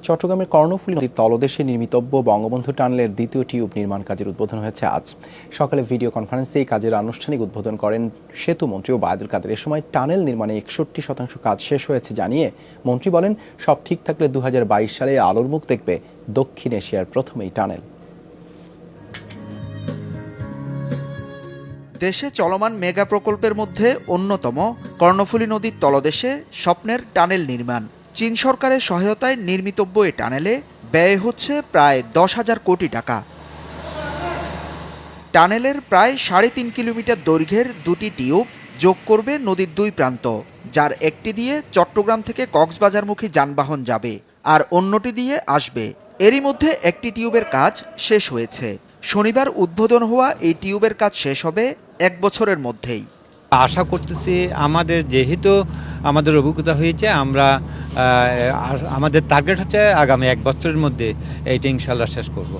চট্টগ্রামের কর্ণফুলী নদীর তলদেশে নির্মিতব্য বঙ্গবন্ধু টানেলের দ্বিতীয় টিউব নির্মাণ কাজের উদ্বোধন হয়েছে আজ সকালে ভিডিও কনফারেন্সে এই কাজের আনুষ্ঠানিক উদ্বোধন করেন সেতুমন্ত্রী ওবায়দুল কাদের। এ সময় টানেল নির্মাণে ৬১% কাজ শেষ হয়েছে জানিয়ে মন্ত্রী বলেন, সব ঠিক থাকলে ২০২২ সালে আলোর মুখ দেখবে দক্ষিণ এশিয়ার প্রথম এই টানেল। দেশে চলমান মেগা প্রকল্পের মধ্যে অন্যতম কর্ণফুলী নদীর তলদেশে স্বপ্নের টানেল নির্মাণ। চীন সরকারের সহায়তায় নির্মিতব্য এই টানেলে ব্যয় হচ্ছে প্রায় ১০,০০০ কোটি টাকা। টানেলের প্রায় ৩.৫ কিলোমিটার দৈর্ঘ্যের দুটি টিউব যোগ করবে নদীর দুই প্রান্ত, যার একটি দিয়ে চট্টগ্রাম থেকে কক্সবাজারমুখী যানবাহন যাবে আর অন্যটি দিয়ে আসবে। এরই মধ্যে একটি টিউবের কাজ শেষ হয়েছে। শনিবার উদ্বোধন হওয়া এই টিউবের কাজ শেষ হবে ১ বছরের মধ্যেই। আশা করতেছি যেহেতু আমাদের অভিজ্ঞতা হয়েছে, আমরা আমাদের টার্গেট হচ্ছে আগামী ১ বছরের মধ্যে এইটা ইনশাল্লাহ শেষ করব।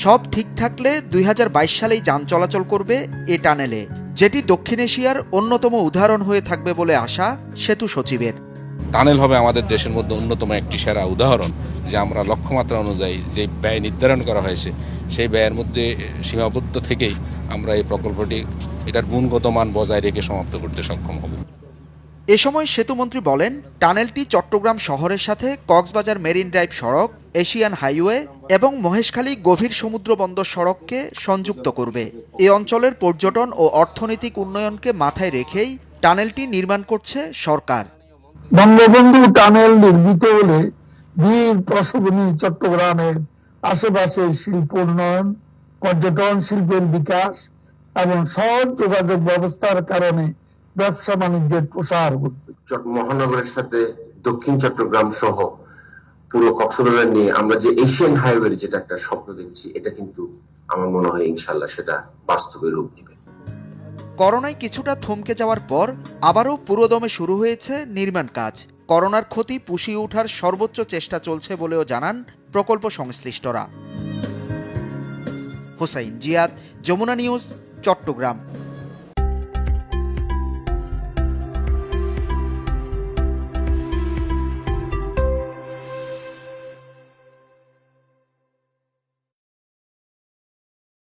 সব ঠিক থাকলে ২০২২ সালেই যান চলাচল করবে এ টানেলে, যেটি দক্ষিণ এশিয়ার অন্যতম উদাহরণ হয়ে থাকবে বলে আশা সেতু সচিবের। টানেল হবে আমাদের দেশের মধ্যে অন্যতম একটি সেরা উদাহরণ যে আমরা লক্ষ্যমাত্রা অনুযায়ী যে ব্যয় নির্ধারণ করা হয়েছে সেই ব্যয়ের মধ্যে সীমাবদ্ধ থেকেই আমরা এই প্রকল্পটি এটার গুণগত মান বজায় রেখে সমাপ্ত করতে সক্ষম হব। এ সময় সেতুমন্ত্রী বলেন, টানেলটি চট্টগ্রাম শহরের সাথে কক্সবাজার মেরিন ড্রাইভ সড়ক, এশিয়ান হাইওয়ে এবং মহেশখালী গভীর সমুদ্র বন্দর সড়ককে সংযুক্ত করবে। এ অঞ্চলের পর্যটন ও অর্থনৈতিক উন্নয়নকে মাথায় রেখেই টানেলটি নির্মাণ করছে সরকার। বঙ্গবন্ধু টানেল নির্মিত হলে বীর প্রসবনী চট্টগ্রামের আশেপাশের শিল্প উন্নয়ন, পর্যটন শিল্পের বিকাশ এবং সহজ যোগাযোগ ব্যবস্থার কারণে ব্যবসা বাণিজ্যের প্রসার ঘটবে। মহানগরের সাথে দক্ষিণ চট্টগ্রাম সহ পুরো কক্সবাজার নিয়ে আমরা যে এশিয়ান হাইওয়ে যেটা একটা স্বপ্ন দেখছি, এটা কিন্তু আমার মনে হয় ইনশাল্লাহ সেটা বাস্তবে রূপ নেবে। করোনায় কিছুটা থমকে যাওয়ার পর আবারও পুরোদমে শুরু হয়েছে নির্মাণ কাজ। করোনার ক্ষতি পুষিয়ে ওঠার সর্বোচ্চ চেষ্টা চলছে বলেও জানান প্রকল্প সংশ্লিষ্টরা। হুসাইন জিয়াদ, যমুনা নিউজ, চট্টগ্রাম।